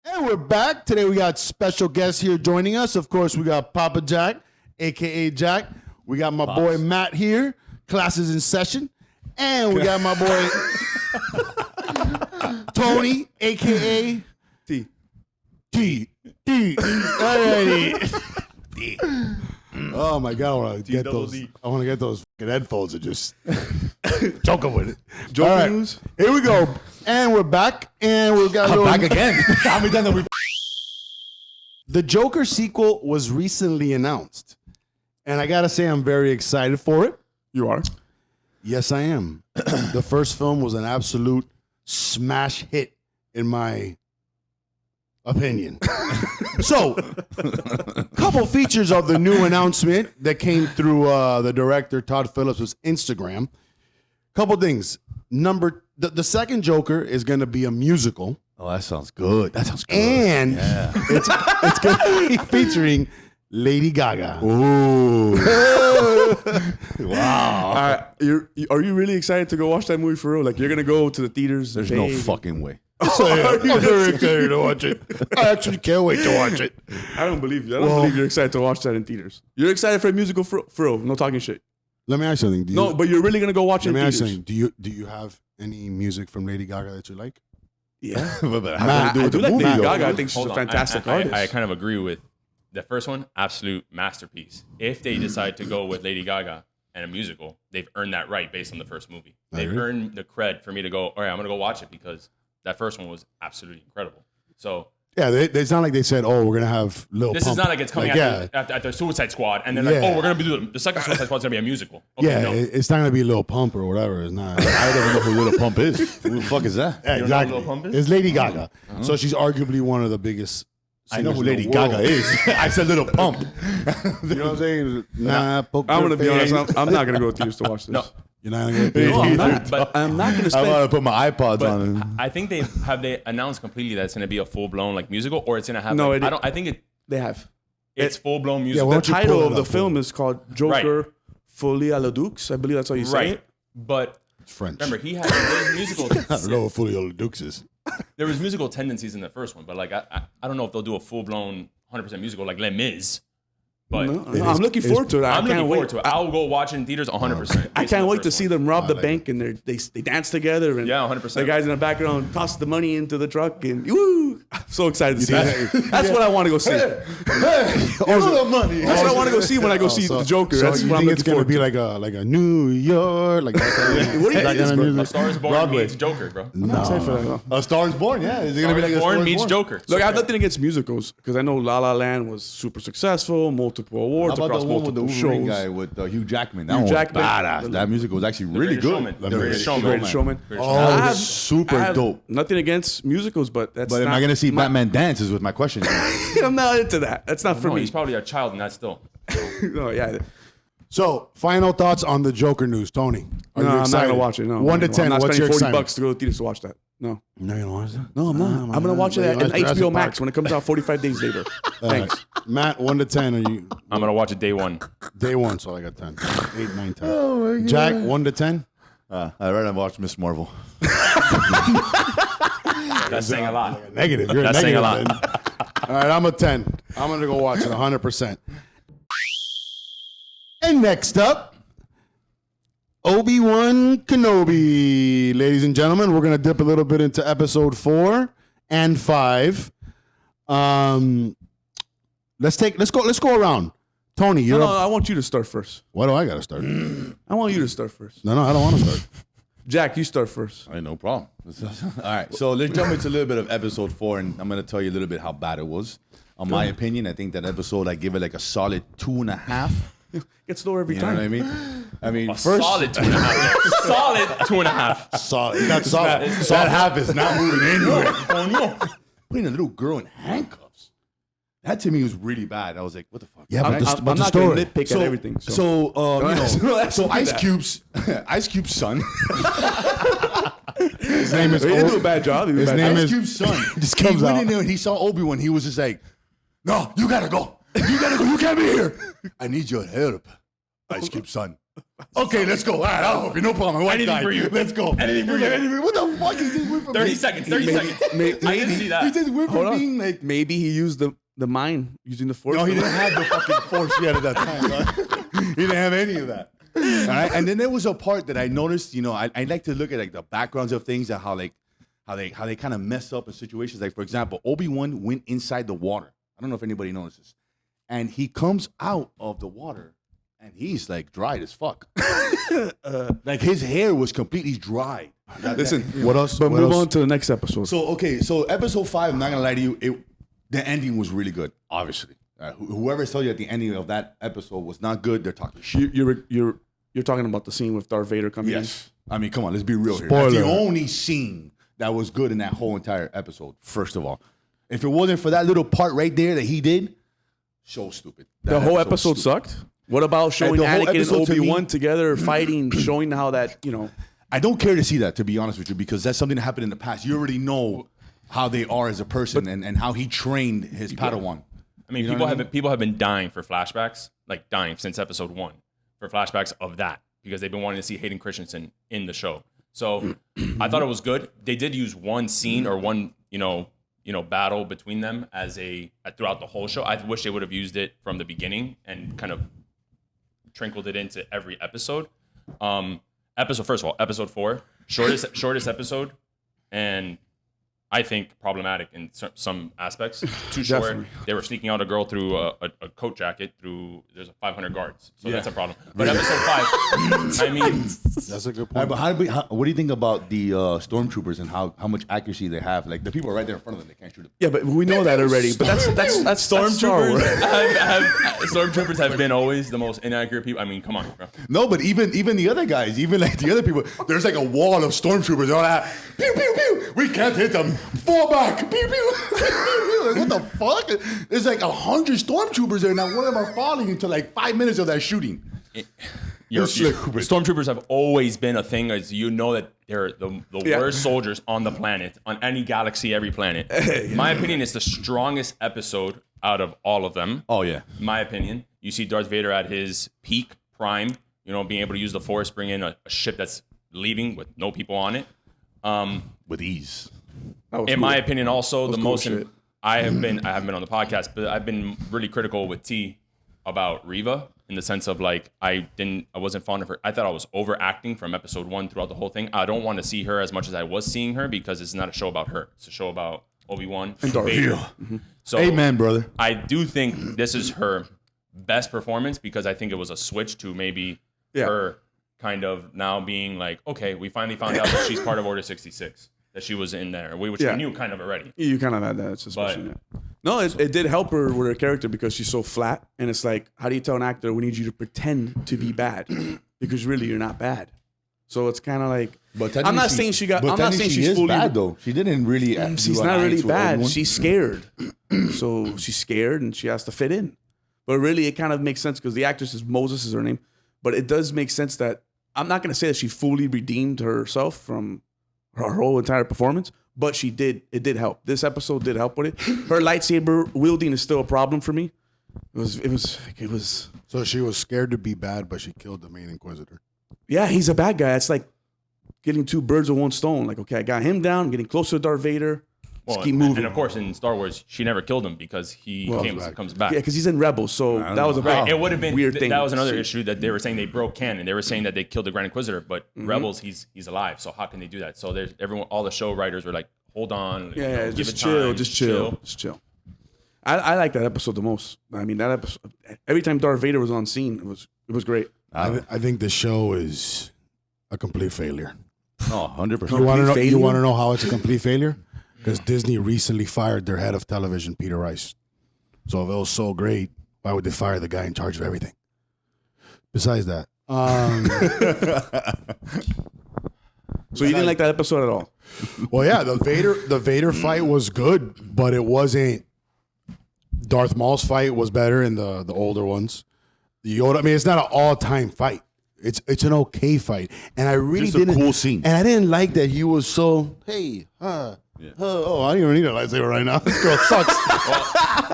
And we're back. Today we got special guests here joining us. Of course, we got Papa Jack, a.k.a. Jack. We got my boy Matt here. Classes in session. And we got my boy Tony, a.k.a. T. Alrighty. Oh my God, I want to get those. I want to get those fucking headphones and just joke with it. Joker news. Here we go. And we're back. And we've got back again. How many times have we? The Joker sequel was recently announced. And I got to say, I'm very excited for it. You are? Yes, I am. The first film was an absolute smash hit, in my opinion. So, couple features of the new announcement that came through the director, Todd Phillips' Instagram. Couple things. The second Joker is going to be a musical. Oh, that sounds good. And it's going to be featuring Lady Gaga. Ooh. Wow. Are you really excited to go watch that movie for real? Like, you're going to go to the theaters? There's no fucking way. I'm very excited to watch it. I actually can't wait to watch it. I don't believe you. I don't believe you're excited to watch that in theaters. You're excited for a musical for real. No talking shit. Let me ask you something. But you're really going to go watch it in theaters. Let me ask you something. Do you have any music from Lady Gaga that you like? Yeah. I I do like Lady Gaga. I think she's a fantastic artist. I kind of agree with the first one. Absolute masterpiece. If they decide to go with Lady Gaga and a musical, they've earned that right based on the first movie. They've earned the cred for me to go, all right, I'm going to go watch it because that first one was absolutely incredible. So yeah, it's not like they said, "Oh, we're gonna have Lil this Pump." is not like it's coming after Suicide Squad, and they're like, "Oh, we're gonna do the second Suicide Squad's gonna be a musical." Okay, no. It's not gonna be Lil Pump or whatever. It's not. I don't know who Little Pump is. Who the fuck is that? Yeah, You don't know exactly. who Lil Pump is? It's Lady Gaga. So she's arguably one of the biggest. I know who singers in Lady the world. Gaga is. I said Little Pump. You know what I'm saying? I'm going to be honest. I'm not going to go to theaters to watch this. No. You're not gonna get No, I'm paid. not. But I'm not going to I spend. want to put my iPods on. I think they announced completely that it's gonna be a full blown like musical, or it's gonna have. No, like, I think They have. it's full blown Yeah, musical. why The don't you pull title it of the up, film fool? is called Joker Folie à la Dukes. I believe that's how you say right, it. but It's French. remember there was musical. I don't know what Fully Dukes is. There was musical tendencies in the first one, but like I don't know if they'll do a full blown 100% musical like Les Mis. But No, I'm looking forward to it. I'm looking can't forward wait. to it. I'll go watch it in theaters 100%. I can't wait to see them rob the bank and they dance together and Yeah, 100%. the guys in the background toss the money into the truck and woo! I'm so excited to see that. That's what I want to go see. All the money. That's what I want to go see when I go see the Joker. That's you what I'm think it's looking gonna forward be like a New York, like that What do you think it's gonna be? A Star is Born Broadway. meets Joker, bro. to. I'm excited for that. though. A Star is Born, yeah. Is it Star going to be like is a Star Born is meets Born? Joker. Look, I have nothing against musicals because I know La La Land was super successful, multiple How awards about across the one with the multiple Wolverine shows. guy with Hugh Jackman? That Hugh one was Jackman. badass. That music was actually really Greatest good. Showman. The The Greatest Greatest Greatest Showman. Oh, I it have- was super I have dope. Nothing against musicals, but that's But am I going to see Batman dance is with my question. I'm not into that. That's not for No, me. he's probably a child and that's still. No, yeah. So, final thoughts on the Joker news, Tony. Are you No, I'm not excited? gonna watch it. No, 1 to I'm 10. not What's your spending $40 excitement? to go to the theaters to watch that. No, No, you don't watch that. no, I'm not. I'm gonna watch it at HBO Max when it comes out 45 days later. Thanks. Matt, 1 to 10. Are you I'm gonna watch it day one. day one? So I got 10, 8, 9, 10. Oh my God. Jack, 1 to 10. I'd rather watch Miss Marvel. That's saying a lot. Negative. You're That's a saying negative. a lot. Then. All right, I'm a 10. I'm gonna go watch it 100%. And next up, Obi-Wan Kenobi. Ladies and gentlemen, we're gonna dip a little bit into episode 4 and 5. Let's go around. Tony, you're No, up. I want you to start first. Why do I gotta start? I want you to start first. No, I don't want to start. Jack, you start first. All right, no problem. All right, so let's jump into a little bit of episode 4, and I'm going to tell you a little bit how bad it was. On my opinion, I think that episode, I give it like a solid 2.5. Gets lower every You know time. what I mean? I mean, A first, solid 2.5. Solid 2.5. Solid. That's solid. That half is not moving anywhere. putting a little girl in handcuffs. That to me was really bad. I was like, what the fuck? Yeah, I'm, but the, I'm but the not story. going to nitpick at everything. So, So, So Ice that. Cube's son. His name is he didn't do a bad job. He did a His bad name job. is- Ice Cube's son. just He comes went out. in there and he saw Obi-Wan. He was just like, no, you gotta go. You gotta go. You can't be here. I need your help, Ice Cube's son. Okay, let's go. All right, I'll help you. No problem. White Anything guy. for you. Let's go. Anything for you. What the fuck is this? 30 seconds. 30 seconds. I didn't see He that. says we're Hold on. being like. Maybe he used the mind using the force. No, he didn't have the fucking force yet at that time. Right? He didn't have any of that. All right, and then there was a part that I noticed. You know, I like to look at like the backgrounds of things and how they kind of mess up in situations. Like for example, Obi-Wan went inside the water. I don't know if anybody notices, and he comes out of the water. And he's like dried as fuck. Like his hair was completely dry. Listen, What else? but What move else? on to the next episode. So episode 5. I'm not gonna lie to you. The ending was really good. Obviously, whoever told you at the ending of that episode was not good, they're talking shit. You're talking about the scene with Darth Vader coming Yes, I mean, come on, let's be real here. That's Spoiler. the only scene that was good in that whole entire episode. First of all, if it wasn't for that little part right there that he did, so stupid. in. The whole episode sucked. What about showing the whole Anakin and episode to me- Obi-Wan together fighting, showing how that, I don't care to see that, to be honest with you, because that's something that happened in the past. You already know how they are as a person and how he trained his Padawan. I mean, You know people what I have people have been dying for flashbacks, like dying since episode 1 for flashbacks of that because they've been wanting to see Hayden Christensen in the show. So I thought it was good. They did use one scene or one, battle between them as throughout the whole show. I wish they would have used it from the beginning and kind of trickled it into every episode. First of all, episode 4, shortest episode, and I think problematic in some aspects. Too short. Definitely. They were sneaking out a girl through a coat jacket there's 500 guards, so that's a problem. But episode 5, I mean, That's a good All right, point. but what do you think about the stormtroopers and how much accuracy they have? Like the people are right there in front of them, they can't shoot them. Yeah, but we know that already. But that's Star stormtroopers Wars. stormtroopers have been always the most inaccurate people. I mean, come on, bro. No, but even the other guys, even like the other people, there's like a wall of stormtroopers. They're all like, pew pew pew. We can't hit them. Fall back. Pew pew. Pew, pew. Like, what the fuck? There's like 100 stormtroopers there. Now one of them are falling into like 5 minutes of that shooting. Stormtroopers have always been a thing, as you know that they're the worst soldiers on the planet, on any galaxy, every planet. My opinion, it's the strongest episode out of all of them. Oh yeah. My opinion. You see Darth Vader at his peak prime, being able to use the Force, bring in a ship that's leaving with no people on it. With ease. In my opinion, also the cool most. shit. I haven't been on the podcast, but I've been really critical with T about Reva in the sense of like I wasn't fond of her. I thought I was overacting from episode 1 throughout the whole thing. I don't want to see her as much as I was seeing her because it's not a show about her. It's a show about Obi-Wan and Darth Vader. So Amen, brother. I do think this is her best performance because I think it was a switch to maybe her kind of now being like, okay, we finally found out that she's part of Order 66, that she was in there, which we knew kind of already. You kind of had that suspicion. No, it did help her with her character because she's so flat. And it's like, how do you tell an actor, we need you to pretend to be bad? Because really, you're not bad. So it's kind of like, I'm not saying she got, I'm not saying she's fully bad though. She didn't really. She's not really bad. She's scared. So she's scared and she has to fit in. But really, it kind of makes sense because the actress Moses is her name. But it does make sense that I'm not going to say that she fully redeemed herself from her whole entire performance, but she did. It did help. This episode did help with it. Her lightsaber wielding is still a problem for me. It was. So she was scared to be bad, but she killed the main Inquisitor. Yeah, he's a bad guy. It's like getting 2 birds with 1 stone. Like, okay, I got him down. I'm getting closer to Darth Vader. Well, Just keep moving. And of course, in Star Wars, she never killed him because he comes back. Yeah, because he's in Rebels. So that was a Right. It would have been weird thing. That was another issue that they were saying they broke canon. They were saying that they killed the Grand Inquisitor, but Rebels, he's alive. So how can they do that? So there's all the show writers were like, hold on, Yeah, give just it chill, time, just chill. I like that episode the most. I mean, that episode. Every time Darth Vader was on scene, it was great. I think the show is a complete failure. Oh, 100%. You want to know? failure? You want to know how it's a complete failure? Because Disney recently fired their head of television, Peter Rice. So if it was so great, why would they fire the guy in charge of everything? Besides that, So you didn't like that episode at all? well, yeah, the Vader fight was good, but it wasn't. Darth Maul's fight was better in the older ones. The Yoda, I mean, it's not an all-time fight. It's an okay fight, and I really Just a didn't. cool scene. And I didn't like that he was so hey, oh, I don't even need a lightsaber right now. This girl sucks.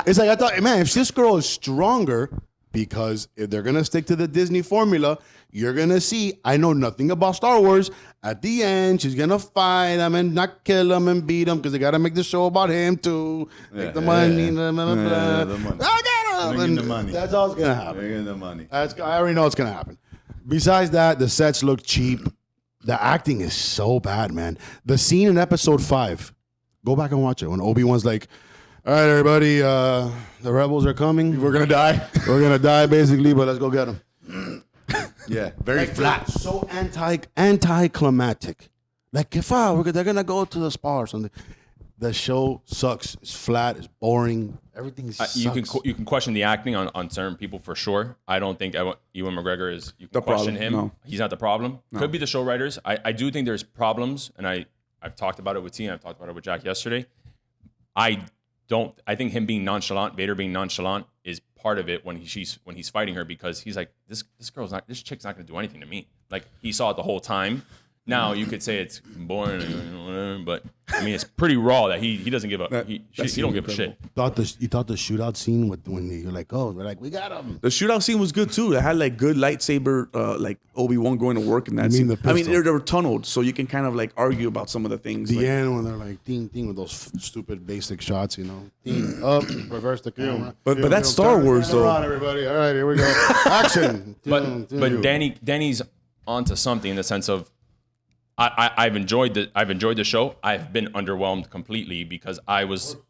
It's like I thought, man, if this girl is stronger, Because if they're going to stick to the Disney formula, you're going to see, I know nothing about Star Wars. At the end, she's going to fight him and not kill him and beat him because they got to make the show about him too. Make the money. The money. I got him. Bring in the money. That's all that's going to happen. Bring in the money. I already know it's going to happen. Besides that, the sets look cheap. The acting is so bad, man. The scene in episode 5, go back and watch it. When Obi-Wan's like, all right, everybody, the rebels are coming. We're gonna die. We're going to die, basically, but let's go get them. Yeah, very flat. So anticlimactic. Like, if they're going to go to the spa or something. The show sucks. It's flat. It's boring. Everything sucks. You can question the acting on certain people for sure. I don't think Ewan McGregor is. You can question him. No. He's not the problem. No. Could be the show writers. I do think there's problems, and I've talked about it with T. I've talked about it with Jack yesterday. I think him being nonchalant, Vader being nonchalant, is part of it when he's fighting her, because he's like, this chick's not going to do anything to me. Like, he saw it the whole time. Now you could say it's boring, but I mean, it's pretty raw that he doesn't give up. He don't give a shit. You thought the shootout scene when you're like, oh, they're like, we got him. The shootout scene was good too. It had like good lightsaber, like Obi-Wan going to work in that scene. I mean, they were tunneled, so you can kind of like argue about some of the things. The end when they're like ding ding with those stupid basic shots, ding up, reverse the camera. But that's Star Wars though. On, everybody. All right, here we go. Action. But Danny's onto something in the sense of, I've enjoyed the show. I've been underwhelmed completely because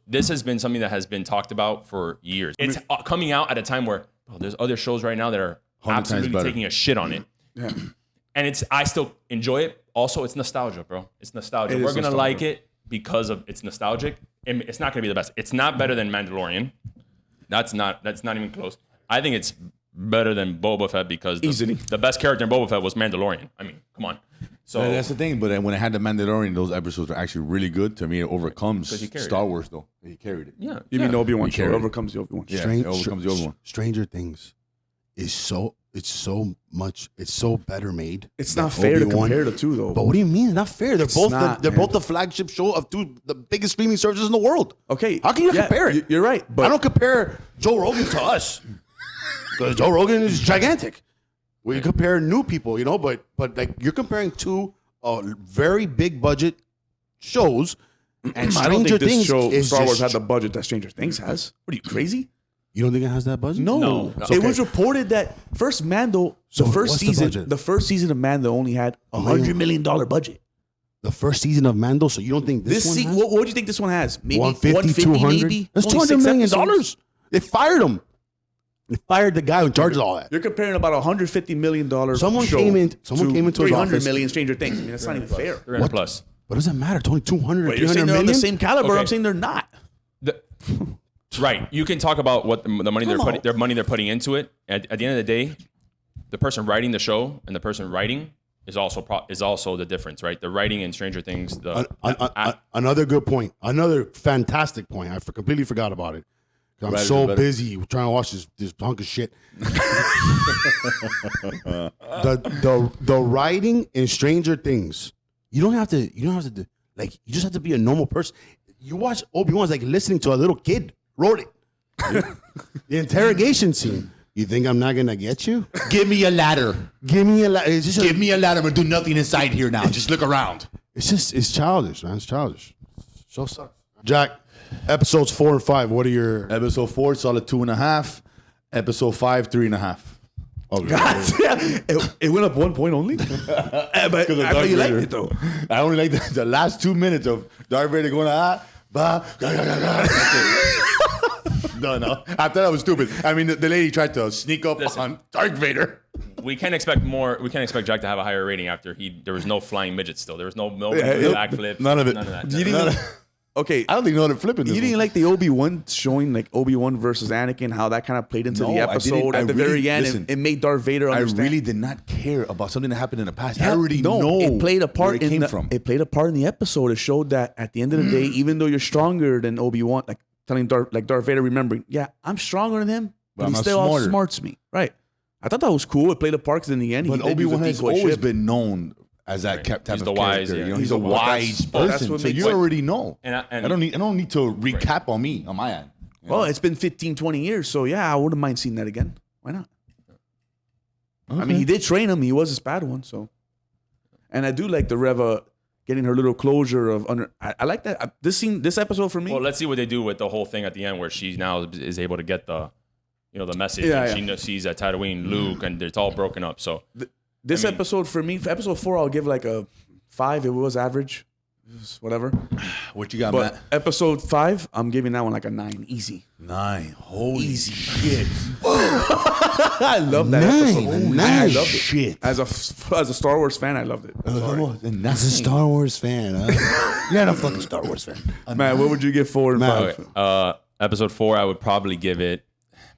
this has been something that has been talked about for years. It's coming out at a time where there's other shows right now that are absolutely taking a shit on it. Yeah. And I still enjoy it. Also, it's nostalgia, bro. It's nostalgia. We're going to like it because of it's nostalgic. And it's not going to be the best. It's not better than Mandalorian. That's not even close. I think it's better than Boba Fett because the best character in Boba Fett was Mandalorian. I mean, come on. So that's the thing. But when I had the Mandalorian, those episodes are actually really good. To me, it overcomes Star Wars, though. He carried it. Yeah. You mean Obi-Wan? It overcomes the Obi-Wan. Yeah, it overcomes the Obi-Wan. Stranger Things is so better made. It's not fair to compare the two, though. But what do you mean? It's not fair. They're both the flagship show of the biggest streaming services in the world. Okay. How can you compare it? You're right. But I don't compare Joe Rogan to us because Joe Rogan is gigantic. We compare new people, but like you're comparing two very big budget shows, and Stranger Things Star Wars had the budget that Stranger Things has. What are you, crazy? You don't think it has that budget? No. It was reported that the first season of Mando only had $100 million budget. The first season of Mando, so you don't think this one has? What do you think this one has? Maybe 150, 200? maybe? That's $200 million. They fired him. They fired the guy who charges all that. You're comparing about $150 million Someone came into his office. $300 million Stranger Things. I mean, that's not even fair. 300 plus. What does it matter? It's only 200 or 300 million? They're on the same caliber. Okay. I'm saying they're not. Right. You can talk about what the money they're putting into it. At the end of the day, the person writing the show and the person writing is also the difference, right? The writing in Stranger Things. Another good point. Another fantastic point. I completely forgot about it. I'm so busy trying to watch this hunk of shit. The writing in Stranger Things, you don't have to like, you just have to be a normal person. You watch Obi-Wan's like listening to a little kid wrote it. The interrogation scene. You think I'm not gonna get you? Give me a ladder. Give me a ladder. Give me a ladder. We'll do nothing inside here now. Just look around. It's childish, man. It's childish. So sucks. Jack, episodes 4 and 5. What are your episode 4? Solid 2.5. Episode 5, 3.5. Oh, God, it went up 1 point only. But I know you liked it though. I only like the last 2 minutes of Darth Vader going No. I thought that was stupid. I mean, the lady tried to sneak up on Darth Vader. We can't expect more. We can't expect Jack to have a higher rating after there was no flying midgets still. There was no backflips. None of it. None of that. Okay, I don't think they're flipping. You didn't like the Obi-Wan showing like Obi-Wan versus Anakin, how that kind of played into the episode at the very end, and it made Darth Vader understand. I really did not care about something that happened in the past. I already know it played a part where it came from. It played a part in the episode. It showed that at the end of the day, even though you're stronger than Obi-Wan, like telling Darth Vader, remembering, I'm stronger than him, but he still outsmarts me. Right. I thought that was cool. It played a part because in the end, but Obi-Wan has always been known as that type of character. He's a wise person, so you already know. And I don't need to recap on my end. Well, it's been 15, 20 years, so yeah, I wouldn't mind seeing that again. Why not? Okay. I mean, he did train him. He was his Padawan, so. And I do like the Reva getting her little closure of under. I like that. This episode for me. Well, let's see what they do with the whole thing at the end, where she now is able to get the message. Yeah, and she sees at Tatooine Luke, and it's all broken up. So this episode for me, for episode 4, I'll give like a 5. It was average. Whatever. What you got, But Matt? episode 5, I'm giving that one like a 9. Easy. 9. Holy Easy. shit. I love that 9. episode. I loved it. Shit. As a Star Wars fan, I loved it. That's a Star Wars fan, huh? You're not a fucking Star Wars fan. Man, what would you give 4 and Matt. 5? Okay. Episode 4, I would probably give it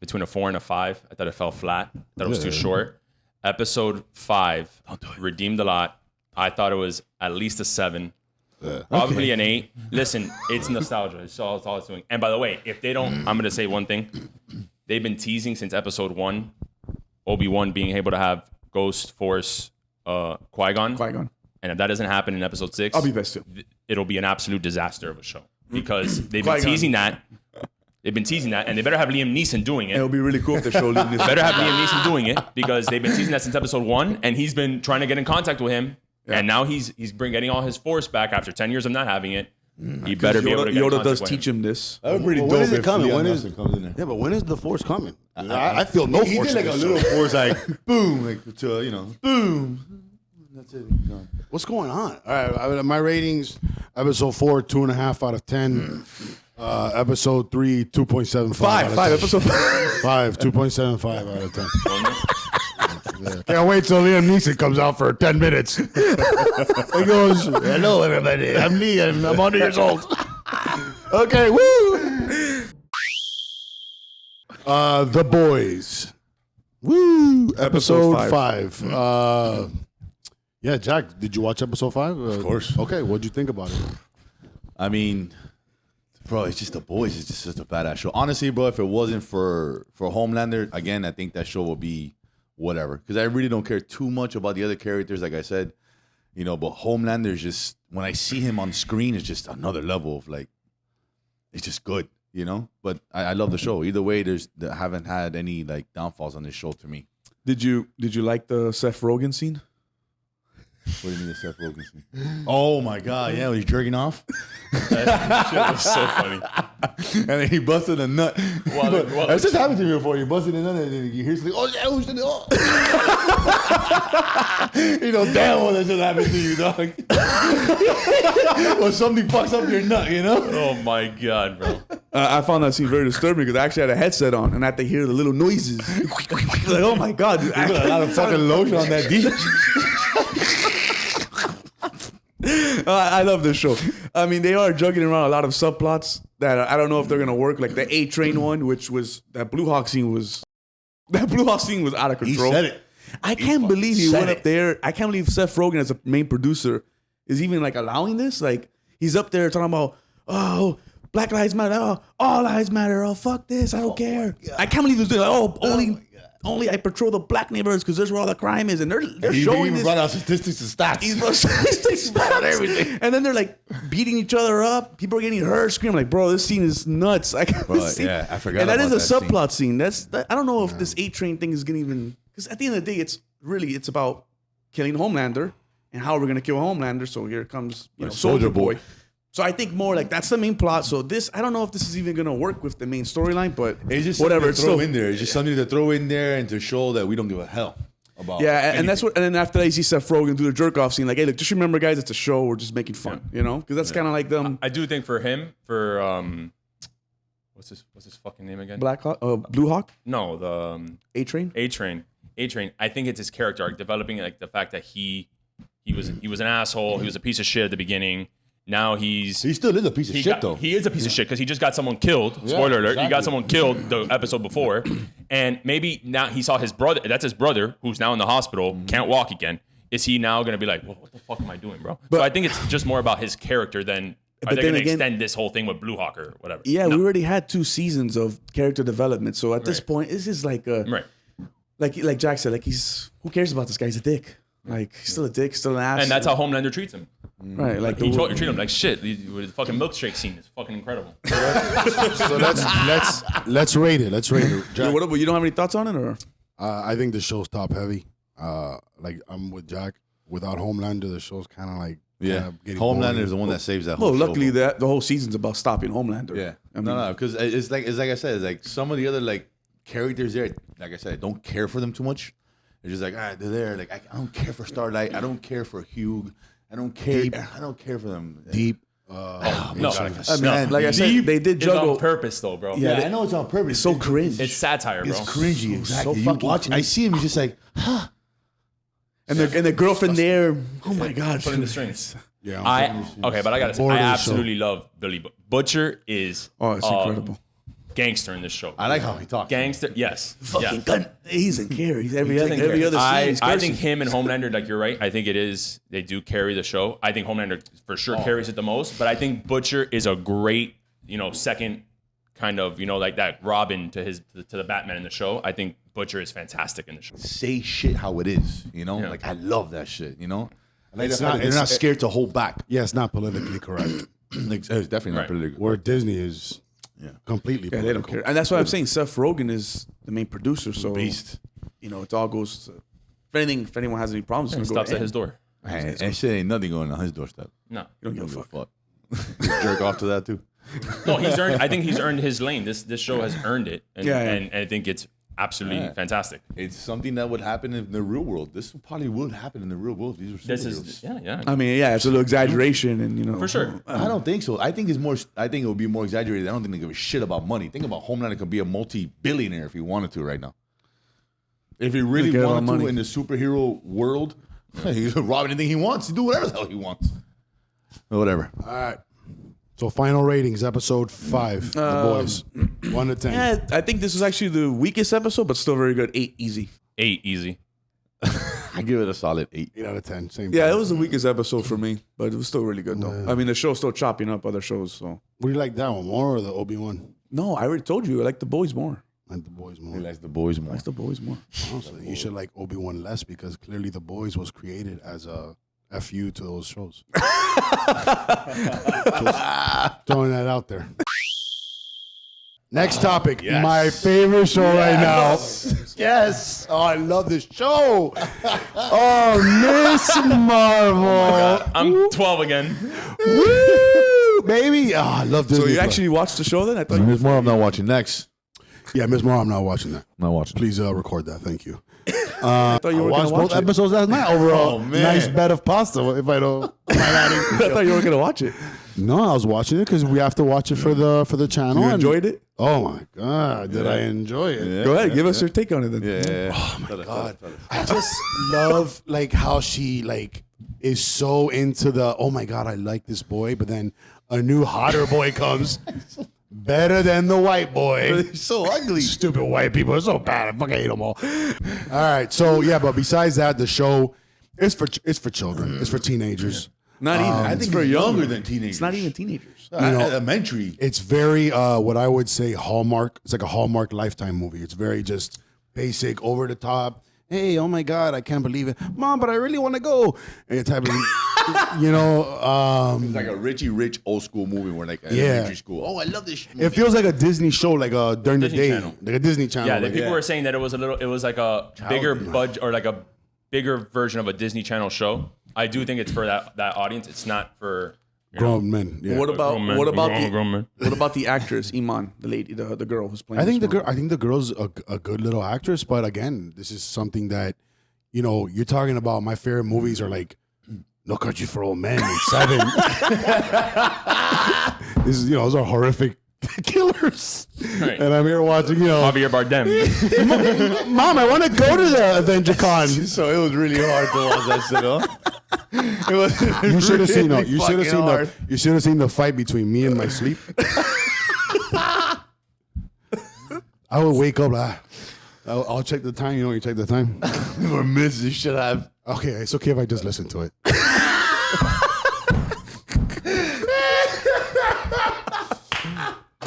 between a 4 and a 5. I thought it fell flat. I thought it was too short. Episode 5 redeemed a lot. I thought it was at least a 7. Probably an 8. Listen, it's nostalgia. It's all it's doing. And by the way, if they don't, I'm going to say one thing. They've been teasing since episode 1, Obi-Wan being able to have Ghost Force Qui-Gon. Qui-Gon. And if that doesn't happen in episode 6, I'll be pissed too. It'll be an absolute disaster of a show. Because they've been teasing that. They've been teasing that, and they better have Liam Neeson doing it. It'll be really cool if they show Liam Neeson. Better have Liam Neeson doing it, because they've been teasing that since episode 1, and he's been trying to get in contact with him. Yeah. And now he's getting all his force back after 10 years of not having it. He better be able to get in Yoda contact does with teach him this. That would be pretty dope. When is it if coming? Liam When is Neeson comes in there. Yeah, but when is the Force coming? I feel no He Force. did like in a this little show. force, like boom, like to boom. That's it. Gone. What's going on? All right, my ratings: episode 4, 2.5 out of 10. Episode 3, 2.75. 5. Episode 5. 5, 2.75 out of 10. Yeah. Can't wait till Liam Neeson comes out for 10 minutes. He goes, "Hello, everybody. I'm Lee. I'm 100 years old." Okay, woo. The Boys. Woo. Episode 5. Yeah, Jack, did you watch episode 5? Of course. Okay, what'd you think about it? I mean, bro, it's just The Boys. It's just a badass show. Honestly, bro, if it wasn't for Homelander, again, I think that show will be whatever. Because I really don't care too much about the other characters, like I said. But Homelander is just, when I see him on screen, it's just another level of like, it's just good, But I love the show. Either way, I haven't had any like downfalls on this show to me. Did you like the Seth Rogen scene? What do you mean the Seth Rogen scene? Oh my God, yeah, when he's jerking off. That shit was so funny. And then he busted a nut. Well, That's just happened to me before. You busted a nut and then you hear something, oh yeah, who's the oh. Damn well that just happened to you, dog. Or something fucks up your nut, Oh my God, bro. I found that scene very disturbing because I actually had a headset on and I had to hear the little noises. Like, oh my God, dude. You put a lot of fucking lotion on that dick. I love this show. I mean, they are juggling around a lot of subplots that I don't know if they're gonna work. Like the A-Train one, which was that Blue Hawk scene was out of control. He said it. I can't believe he went up there. I can't believe Seth Rogen as a main producer is even like allowing this. Like he's up there talking about, oh, Black Lives Matter, oh, all lives matter, oh, fuck this, I don't care. I can't believe he was doing like, only I patrol the black neighborhoods because that's where all the crime is, and they're showing this. Run out statistics and stats. He's statistics about everything, and then they're like beating each other up. People are getting hurt, screaming like, "Bro, this scene is nuts!" I yeah, I forgot. And that about is a that subplot scene. I don't know if this A-Train thing is gonna even, because at the end of the day, it's about killing Homelander and how we're gonna kill Homelander. So here comes Soldier Boy. So I think more like that's the main plot. So this, I don't know if this is even gonna work with the main storyline, but it's just whatever. It's throw in there. It's just something to throw in there and to show that we don't give a hell about. Yeah, anything. and that's what. And then after that, you see Seth Rogen do the jerk off scene. Like, hey, look, just remember, guys, it's a show. We're just making fun, Because that's kind of like them. I do think for him, what's his fucking name again? Blue Hawk. No, the A-Train. A-Train. I think it's his character arc, developing like the fact that he was an asshole. He was a piece of shit at the beginning. Now he still is a piece of shit, though. He is a piece of shit because he just got someone killed. Spoiler alert. He got someone killed the episode before. And maybe now he saw his brother. That's his brother who's now in the hospital, can't walk again. Is he now going to be like, well, what the fuck am I doing, bro? So I think it's just more about his character than are they going to extend this whole thing with Blue Hawk or whatever. Yeah, we already had 2 seasons of character development. So at this point, this is like like Jack said, like who cares about this guy? He's a dick. Like he's still a dick, still an ass. And that's how Homelander treats him. Right, like he treat him like shit. The fucking milkshake scene is fucking incredible. So let's rate it. Let's rate it. You don't have any thoughts on it, or I think the show's top heavy. Like I'm with Jack. Without Homelander, the show's kind of like getting Homelander boring. is the one that saves that Well, whole show. luckily the whole season's about stopping Homelander. Yeah. I mean, No, because it's like I said, it's like some of the other like characters there, like I said, I don't care for them too much. They're just like, they're there. Like I don't care for Starlight. I don't care for Hugh. I don't care. I don't care for them. Deep. No, I mean, like I said, they did it's juggle. on purpose though, bro. Yeah, I know it's on purpose. It's so cringe. It's satire, bro. It's cringy. Exactly. so You fucking watch. I see him. He's just like, and the girlfriend there. Oh my god. Putting the strings. Yeah. Okay, but I gotta say, Bored I of the absolutely love Billy Butcher. Is It's incredible. gangster in this show. I like how he talks. Gangster, yes. Fucking gun. He's in carries every Doesn't other care. scene. he's I cursing. think him and Homelander, like you're right. I think it is. They do carry the show. I think Homelander for sure carries it the most. But I think Butcher is a great, second kind of, like that Robin to the Batman in the show. I think Butcher is fantastic in the show. Say shit how it is. Yeah. Like I love that shit. Like It's they're not- not scared to hold back. Yeah, it's not politically correct. It's definitely not Right. political. Where Disney is completely Yeah, they don't political. care. And that's why I'm saying Seth Rogen is the main producer. So Beast. it all goes to, if anyone has any problems, It it's gonna stops go at his door. Man, that shit ain't nothing going on his doorstep. No, You don't give a fuck. Jerk off to that too. no, he's earned. I think he's earned his lane. This show has earned it, and, Yeah. and I think it's absolutely fantastic. It's something that would happen in the real world. This probably would happen in the real world. These are This superheroes. is yeah. I mean, yeah, it's a little exaggeration, and For sure. I don't think so. I think it's more. I think it would be more exaggerated. I don't think they give a shit about money. Think about Homelander could be a multi-billionaire if he wanted to right now. If he really Get a lot wanted of to money. in the superhero world, he could rob anything he wants. He do whatever the hell he wants. Or whatever. All right. So final ratings, episode 5, The Boys, 1 to 10. yeah, I think this is actually the weakest episode, but still very good. 8 easy. 8 easy. I give it a solid 8. 8 out of 10. Same. Yeah, thing. it was the weakest episode for me, but it was still really good though. I mean, the show's still chopping up other shows. So What do you like that one more or the Obi-Wan? no, I already told you I like the boys more. I like the Boys more. He likes the boys more. I like the boys more. Honestly, you should like Obi-Wan less because clearly the Boys was created as a FU to those shows. Just throwing that out there. Next topic, my favorite show right now. Yes. Oh, I love this show. Oh, Miss Marvel. I'm 12 again. Woo, baby. Oh, I love this. So you actually watched the show then? I thought you There's more I'm not watching next. Yeah, Miss Marvel, I'm not watching that. I'm not watching. Please record that. Thank you. thought you I were watched gonna both watch it. episodes last night over Oh, a man. nice bed of pasta. If I don't, I thought you were gonna watch it. no, I was watching it because we have to watch it for the channel. You and- enjoyed it? Oh my god, did I enjoy it? Go ahead, give us your take on it then. Yeah. Oh my god. I just love like how she like is so into the oh my god, I like this boy, but then a new hotter boy comes. Better than the white boy. He's so ugly. Stupid white people are so bad. I fucking hate them all. All right, so yeah, but besides that, the show is for children. It's for teenagers. Not even. I think for younger than teenagers. It's not even teenagers. Elementary. It's very what I would say Hallmark. It's like a Hallmark Lifetime movie. It's very just basic, over the top. Hey, oh my God, I can't believe it, Mom, but I really want to go. And type of, It's like a Richie Rich old school movie where like elementary school. Oh, I love this. it feels like a Disney show, like during the Disney day, Channel. like a Disney Channel. Yeah, the like, people were saying that it was like a bigger budget or like a bigger version of a Disney Channel show. I do think it's for that audience. It's not for grown men. Yeah. What about Grown men. what about Grown men. the what about the actress Iman, the lady, the girl who's playing? I think this the role? girl. I think the girl's a good little actress, but again, this is something that you're talking about. My favorite movies are like No Country for Old Men and Seven. This is those are horrific killers, Right. and I'm here watching. Javier Bardem. Mom, I want to go to the Avenger Con. So it was really hard to watch that shit, huh? It was. You should have seen. really You should have fucking seen hard. You should have seen the fight between me and my sleep. I would wake up like. I'll check the time. You check the time. We're missing. You should have. Okay, it's okay if I just listen to it.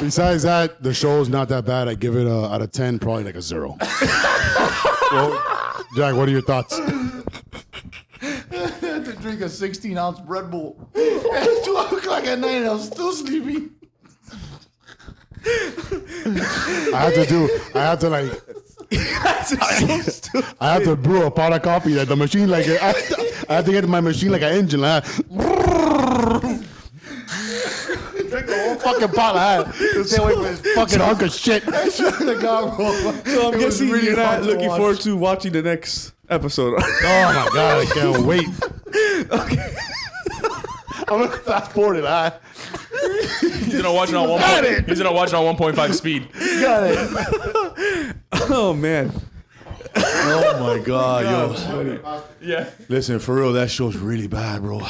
Besides that, the show is not that bad. I give it out of 10, probably like a 0. Well, Jack, what are your thoughts? I had to drink a 16-ounce Red Bull at 12 o'clock at night. I was still sleeping. I have to like so stupid. I have to brew a pot of coffee. Like the machine, like I have to get my machine like an engine. Like, drink the whole fucking pot. Stay away from this fucking hunk of shit. So I'm guessing you're not looking forward to watching the next episode. Oh my god, I can't wait. Okay. I'm gonna fast forward it. He's gonna watch it on 1.5 speed. Got it. Oh man. Oh my god, yo. Yeah. Listen, for real, that show's really bad, bro.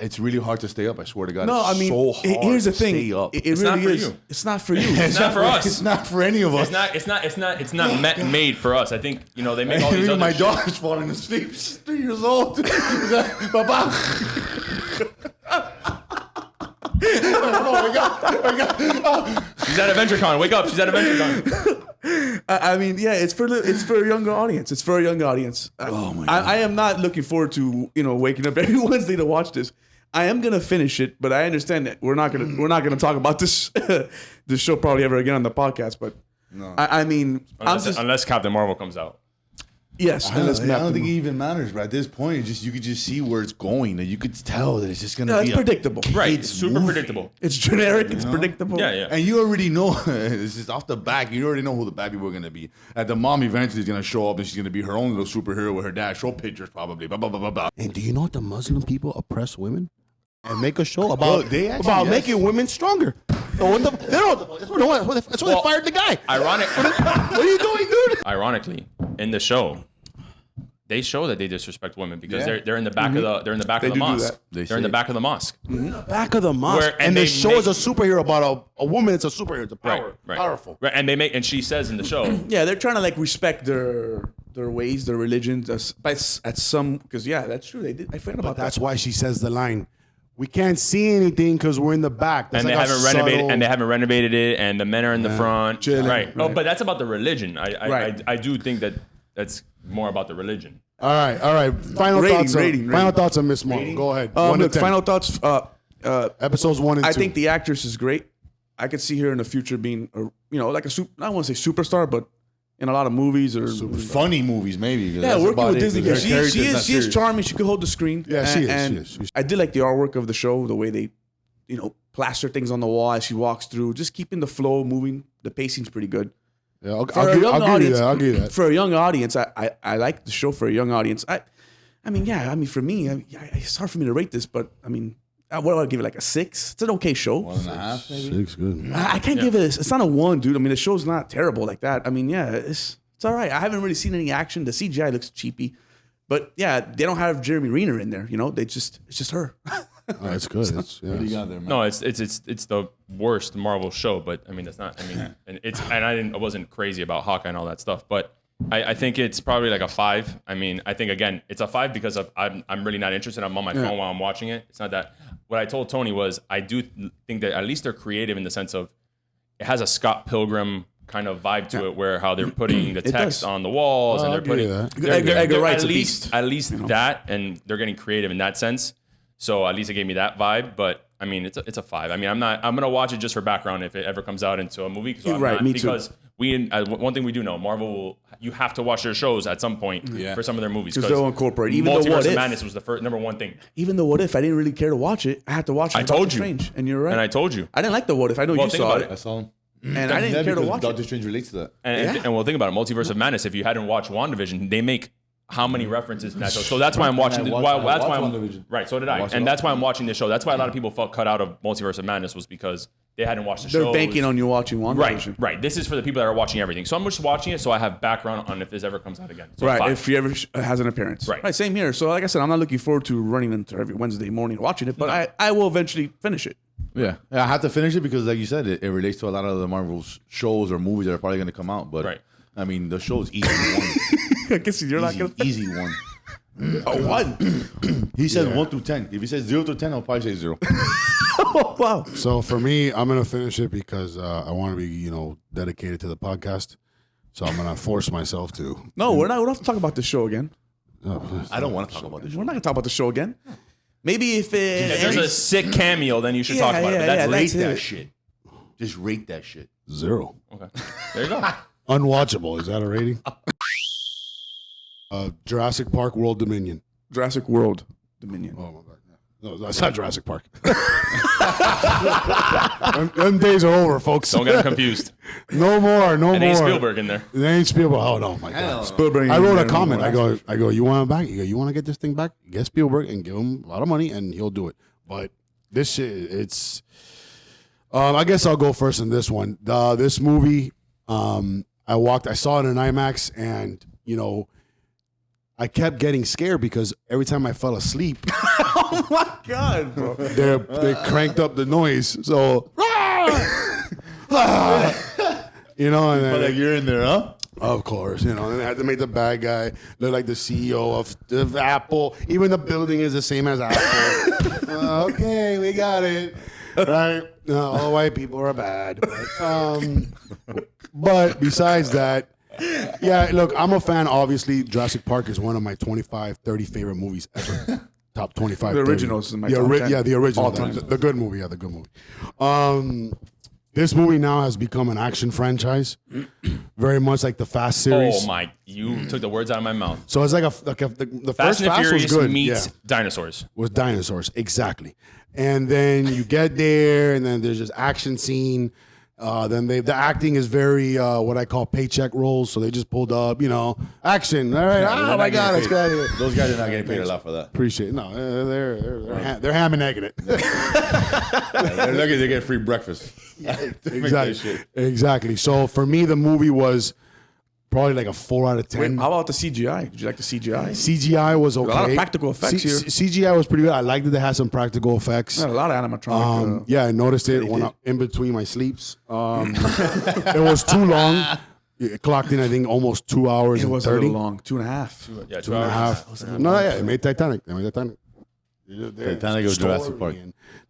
It's really hard to stay up. I swear to God. No, it's I mean, so hard here's the to thing. Stay up. It It's really not for is. you. It's not for you. It's not for us. It's not for any of us. It's not made for us. I think they make all these Even other my shit. daughter's falling asleep. She's 3 years old. Papa. Oh my god. She's at AdventureCon. Wake up. She's at AdventureCon. I mean, yeah, it's for a younger audience. It's for a young audience. Oh my God. I am not looking forward to waking up every Wednesday to watch this. I am gonna finish it, but I understand that we're not gonna talk about this this show probably ever again on the podcast. But no. I mean, Unless Captain Marvel comes out. Yes, I don't think it even matters, but at this point, you could just see where it's going. That you could tell that it's just gonna be it's predictable. Right. It's Super movie. predictable. It's generic. It's predictable. Yeah. And you already know, this is off the back, you already know who the bad people are going to be. The mom eventually is going to show up and she's going to be her own little superhero with her dad. Show pictures probably. Blah, blah, blah, blah, blah. And do you know what the Muslim people oppress women and make a show about yes. making women stronger? That's why they fired the guy. What are you doing, dude? Ironically, in the show, they show that they disrespect women because they're in the back of the mosque. They're in the back of the mosque. Back of the mosque. And the show is a superhero about a woman. It's a superhero. It's powerful. Right. And she says in the show, Yeah, they're trying to respect their ways, their religions, at some because that's true. They did. I forgot about that. That's why she says the line, "We can't see anything because we're in the back." That's and they haven't renovated it, and the men are in the front. Right. Oh, but that's about the religion. I do think that's more about the religion. All right. Final thoughts on Miss Marvel. Go ahead. 1 to 10. Final thoughts. Episodes 1 and 2. I think the actress is great. I could see her in the future being, I want to say superstar, but in a lot of movies or Funny movies, maybe. Yeah, working with Disney. She is charming. She could hold the screen. Yeah, she is. And I did like the artwork of the show, the way they, plaster things on the wall as she walks through, just keeping the flow moving. The pacing's pretty good. Yeah, I'll give you that. For a young audience, I like the show for a young audience. For me, it's hard for me to rate this, but what do I give it, like a 6? It's an okay show. 1.5, maybe. 6, good. I can't give it. It's not a 1, dude. The show's not terrible like that. It's all right. I haven't really seen any action. The CGI looks cheapy, but they don't have Jeremy Renner in there. It's just her. Oh, it's good. What do you got there, man? No, it's the worst Marvel show, but that's not. I wasn't crazy about Hawkeye and all that stuff, but I think it's probably like a 5. I think again, it's a 5 because I'm really not interested. I'm on my phone while I'm watching it. It's not that. What I told Tony was I do think that at least they're creative in the sense of it has a Scott Pilgrim kind of vibe to it, where how they're putting the text on the walls and they're putting Edgar Wright's at least that, and they're getting creative in that sense. So at least it gave me that vibe, but it's a 5. I'm gonna watch it just for background if it ever comes out into a movie. So Me because too. One thing we do know, Marvel you have to watch their shows at some point for some of their movies because they'll incorporate. Even though Multiverse of Madness was the first number 1 thing. Even though What If, I didn't really care to watch it. I had to watch it. I told you, Strange, and you're right. And I told you, I didn't like the What If. I know you saw it. I saw him. And I didn't care to watch Doctor it. Strange relates to that. And well, think about it. Multiverse of Madness. If you hadn't watched WandaVision, they make how many references in that show? So that's why I'm watching. Right. So did I. And that's why I'm watching this show. That's why a lot of people felt cut out of Multiverse of Madness was because they hadn't watched the show. They're banking on you watching WandaVision. Right. This is for the people that are watching everything. So I'm just watching it so I have background on if this ever comes out again. So right. 5. If he ever has an appearance. Right. Same here. So like I said, I'm not looking forward to running into every Wednesday morning watching it, but I will eventually finish it. Yeah, I have to finish it because, like you said, it relates to a lot of the Marvel shows or movies that are probably going to come out. But the show's easy one. I guess you're not going to easy one. A 1. He says 1 through 10. If he says 0 to 10, I'll probably say 0. Oh, wow. So for me, I'm gonna finish it because I want to be, dedicated to the podcast. So I'm gonna force myself to. No, we don't have to talk about the show again. I don't want to talk about this. We're not going to talk about the show again. Maybe if If there's a sick cameo, then you should talk about it. But that's Rate that shit. Just rate that shit. 0. Okay. There you go. Unwatchable. Is that a rating? Jurassic Park World Dominion. Jurassic World Dominion. Oh my God. No, that's not Jurassic Park. Them days are over, folks. Don't get them confused. No more. And ain't Spielberg in there. It ain't Spielberg. Oh no, my God. Spielberg. I wrote a comment. I go. You want it back? You go. You want to get this thing back? Get Spielberg and give him a lot of money, and he'll do it. But this shit, it's. I guess I'll go first in this one. This movie, I saw it in IMAX, and I kept getting scared because every time I fell asleep, Oh my God, bro. they cranked up the noise. So, and But then, like you're in there, huh? of course, and they had to make the bad guy look like the CEO of Apple. Even the building is the same as Apple. Okay, we got it. Right? All white people are bad. But besides that, yeah, look, I'm a fan. Obviously, Jurassic Park is one of my 25, 30 favorite movies ever. Top 25. The 30. originals is my top 10. Yeah, the original. All time. The good movie. Yeah, the good movie. This movie now has become an action franchise, very much like the Fast series. Oh my! You took the words out of my mouth. So it's like the Fast first and Fast was Furious good. meets dinosaurs. With dinosaurs, exactly. And then you get there, and then there's this action scene. Then the acting is very what I call paycheck roles. So they just pulled up, action. All right. Yeah, Oh my God, let's get out of here. Those guys are not getting paid a lot for that. Appreciate it. No, they're ham and egging it. They're lucky they get free breakfast. Exactly. So for me, the movie was probably like a 4 out of 10. Wait, how about the CGI? Did you like the CGI? CGI was okay. A lot of practical effects here. CGI was pretty good. I liked that they had some practical effects. A lot of animatronic. Yeah, I noticed it when in between my sleeps. It was too long. It clocked in, I think, almost 2 hours it and was 30. a little long. 2.5. Yeah, 2 and a half. No, yeah, it made Titanic. Titanic or Jurassic Park?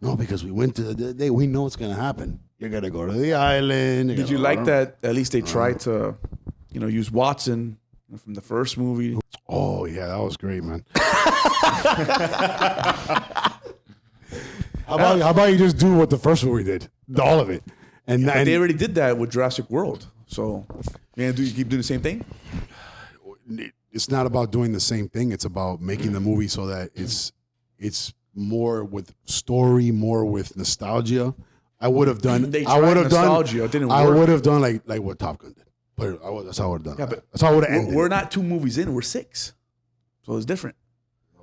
No, because we went to the day. We know what's going to happen. You're going to go to the island. Did you like that? At least they tried to, use Watson from the first movie. Oh, yeah, that was great, man. How about you just do what the first movie did? All of it. And They already did that with Jurassic World. So, man, do you keep doing the same thing? it's not about doing the same thing. It's about making the movie so that it's more with story, more with nostalgia. I would have done. I would have done. It didn't I work. would have done like what Top Gun did. But that's how I would have done. Yeah, but that's how I would have ended. We're not 2 movies in. We're 6. So it's different.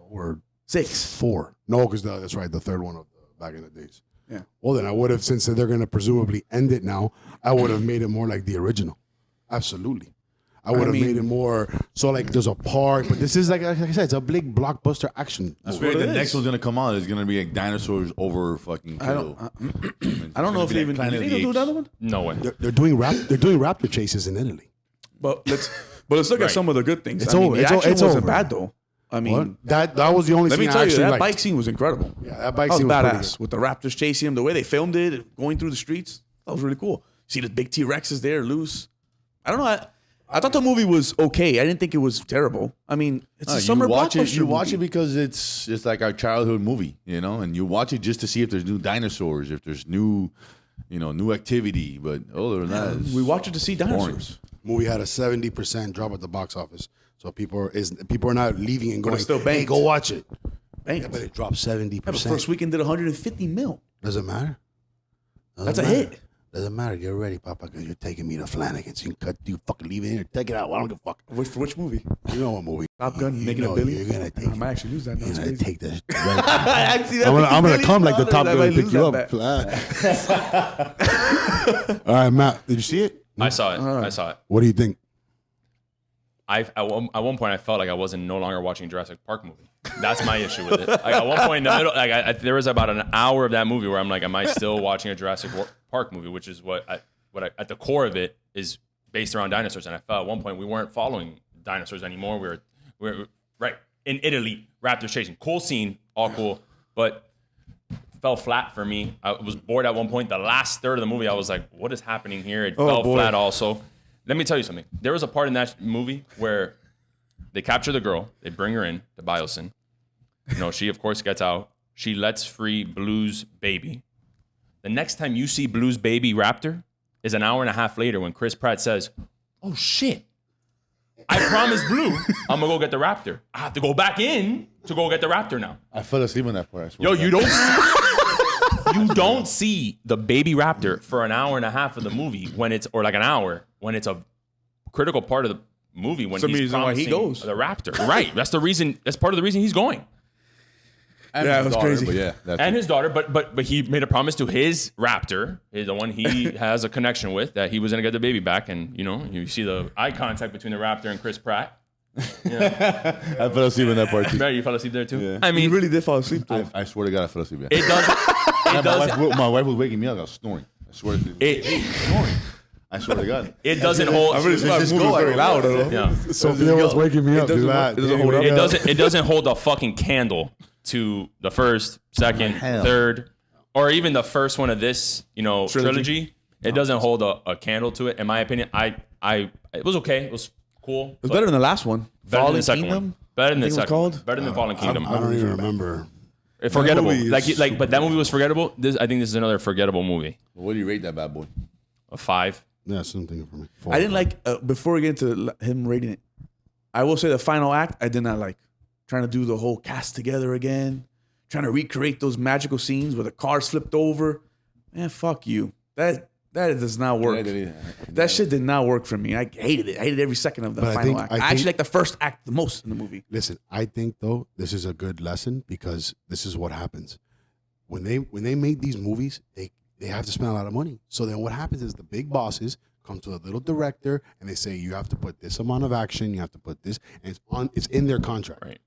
We're 6. 4. No, because that's right. The third one of back in the days. Yeah. Well, then I would have, since they're going to presumably end it now, I would have made it more like the original. Absolutely. I would have made it more so like there's a park, but this is like I said, it's a big blockbuster action. I swear the next one's gonna come out. It's gonna be like dinosaurs over fucking. I don't know if they even Planet of the do Apes. another one. No way. They're doing raptor chases in Italy. But let's look at some of the good things. It's I mean, over. The It's action it's wasn't over. bad though. I mean, that was the only let scene me tell I you, actually that liked. bike scene was incredible. Yeah, that bike That was scene was pretty badass good. with the raptors chasing him. The way they filmed it, going through the streets, that was really cool. See the big T-Rexes there loose. I don't know. I thought the movie was okay. I didn't think it was terrible. I mean, it's a summer blockbuster. You watch it movie. because it's like our childhood movie, and you watch it just to see if there's new dinosaurs, if there's new activity. But other than that, We watch it to see dinosaurs. Movie had a 70% drop at the box office, so people are not leaving and going. it still Hey, banked. go watch it. Banked. Yeah, but it dropped 70%. Yeah, but first weekend did 150 mil. Doesn't matter. That's a hit. Doesn't matter. Get ready, Papa, because you're taking me to Flanagan's. You fucking leave it here. Take it out. I don't give a fuck. For which movie? You know what movie? Top Gun, You making know $1 billion. You're gonna take. I might actually lose that. You're That's gonna crazy. take that. I'm I'm gonna come like the Top Gun and pick you up. All right, Matt. Did you see it? I saw it. I saw it. What do you think? At one point I felt like I wasn't no longer watching a Jurassic Park movie. That's my issue with it. Like at one point in the middle, there was about an hour of that movie where I'm like, am I still watching a Jurassic Park movie? Which is what at the core of it is based around dinosaurs. And I felt at one point we weren't following dinosaurs anymore. We were right in Italy, raptors chasing. Cool scene, all cool, but fell flat for me. I was bored at one point. The last third of the movie, I was like, what is happening here? It fell flat also. Let me tell you something. There was a part in that movie where they capture the girl. They bring her in to Biosyn. She, of course, gets out. She lets free Blue's baby. The next time you see Blue's baby raptor is an hour and a half later when Chris Pratt says, oh shit, I promised Blue I'm gonna go get the raptor. I have to go back in to go get the raptor now. I fell asleep on that part. I swear Yo, to you God. you don't see the baby raptor for an hour and a half of the movie or like an hour when it's a critical part of the movie when Some he's reason why he promising goes. the raptor. Right. That's the reason. That's part of the reason he's going. And Yeah, his it was daughter, crazy. But yeah, that's And it. his daughter, but he made a promise to his raptor, the one he has a connection with, that he was gonna get the baby back. And you see the eye contact between the raptor and Chris Pratt. I fell asleep on that part too. Mary, you fell asleep there too. Yeah. I mean, You really did fall asleep, though. I swear to God, I fell asleep. Yeah. it doesn't. It doesn't. My wife was waking me up. I was snoring. I swear to It snoring. I swear to God. it doesn't hold. Just go very loud, though. Yeah. Sophia was waking me up. doesn't Do work- that. it doesn't hold up. It doesn't hold a fucking candle to the first, second, hell. third, or even the first one of this, trilogy. It doesn't hold a candle to it. In my opinion, it was okay. It was cool. It was better than the last one. Better than Fallen the second Kingdom? one. Better than I the think it was second one. called? Better than Fallen Kingdom. I don't even remember. Forgettable. That movie is But that movie was forgettable. I think this is another forgettable movie. What do you rate that bad boy? A 5. Yeah, something for me. I didn't like, before we get into him rating it, I will say the final act, I did not like. Trying to do the whole cast together again, trying to recreate those magical scenes where the cars flipped over. Man, fuck you. That does not work. That shit did not work for me. I hated it. I hated every second of the But I final think- act. I I actually think- like the first act the most in the movie. Listen, I think though this is a good lesson because this is what happens when they make these movies. They have to spend a lot of money. So then what happens is the big bosses come to a little director and they say you have to put this amount of action, you have to put this, and it's in their contract. Right.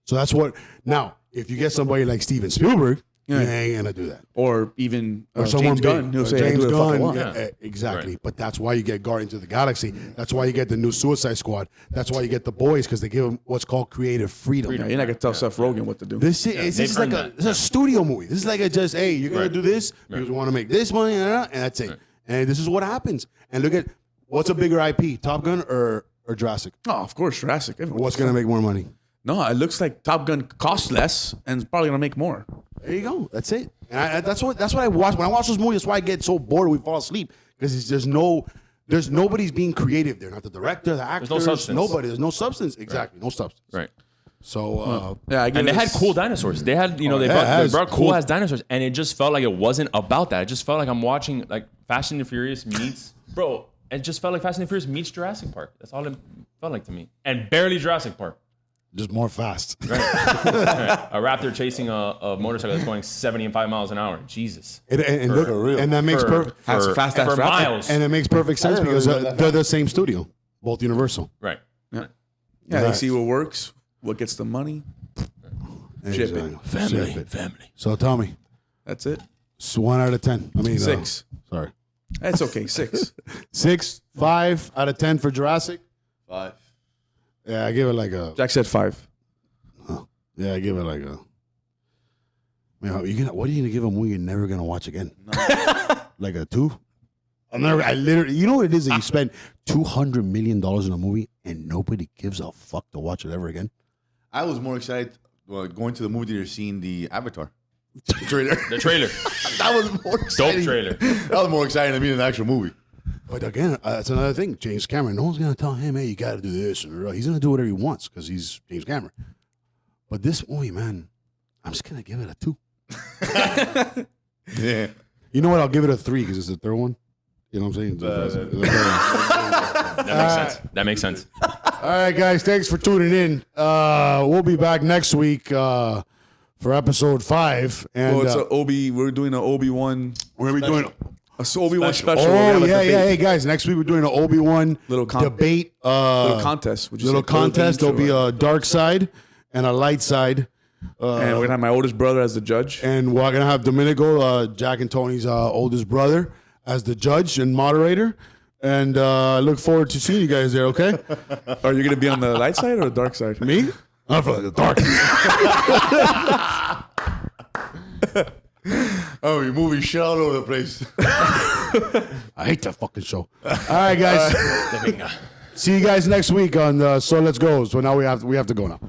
So that's what. Now, if you get somebody like Steven Spielberg, Yeah. you ain't gonna do that. Or even Or someone James big. Gunn. He'll Or say, James I do what the fuck I Gunn. want. Yeah, exactly. Right. But that's why you get Guardians of the Galaxy. That's why you get the new Suicide Squad. That's why you get the boys because they give them what's called creative freedom. Yeah, you're not going to tell Seth Rogen what to do. This is they've it's like earned it's a studio movie. This is like hey, you're gonna Right. do this because we want to make this money, and that's it. And this is what happens. And look at what's a bigger IP, Top Gun or Jurassic? Oh, of course, Jurassic. Everyone- What's gonna make more money? No, it looks like Top Gun costs less and it's probably going to make more. There you go. That's it. And that's what I watch when I watch those movies. That's why I get so bored. We fall asleep because there's nobody's being creative there. Not the director, the actors, no substance. nobody. There's no substance. Exactly, no substance. Right. So Yeah, I give And they it had cool dinosaurs. They had, they yeah, brought cool. cool ass dinosaurs, and it just felt like it wasn't about that. It just felt like I'm watching like Fast and the Furious meets, bro. It just felt like Fast and the Furious meets Jurassic Park. That's all it felt like to me, and barely Jurassic Park. just more fast. Right. A raptor chasing a motorcycle that's going 75 miles an hour. Jesus. And that makes perfect. That's a fast ass for raptor. miles. And it makes perfect sense didn't because really know that. they're the same studio, both Universal. Right. Yeah, they Right. see what works, what gets the money. Ship it. Ship it. So tell me, That's it. it's 1 out of 10. I mean 6. Sorry, That's okay. 6. 6, 5 out of 10 for Jurassic. 5. Yeah, I give it like a. Jack said 5. Yeah, I give it like a. Man, what are you gonna give a movie you're never gonna watch again? Like a 2? I literally, you know what it is that you spend $200 million in a movie and nobody gives a fuck to watch it ever again. I was more excited going to the movie theater seeing the Avatar trailer. The trailer. That was more exciting. Dope trailer. That was more exciting to me than the actual movie. But again, that's another thing. James Cameron, no one's gonna tell him, hey, you got to do this. He's gonna do whatever he wants because he's James Cameron. But this movie, man, I'm just gonna give it a 2. Yeah. You know what? I'll give it a 3 because it's the third one. You know what I'm saying? That makes sense. That makes sense. All right, guys. Thanks for tuning in. We'll be back next week for episode 5. And Well, it's we're doing an Obi-Wan. we're gonna be doing. Obi-Wan special. Oh where we have a yeah, debate. yeah. Hey guys, next week we're doing an Obi-Wan Little debate. Little contest. Would you Little say? contest. There'll be Or- a dark side and a light side. and we're going to have my oldest brother as the judge. And we're gonna have Domenico, Jack and Tony's oldest brother, as the judge and moderator. And I look forward to seeing you guys there. Okay, Are you going to be on the light side or the dark side? me? I'm for the dark. Oh, you're moving shit all over the place. I hate that fucking show. All right, guys. See you guys next week on So Let's Go. So now we have to go now.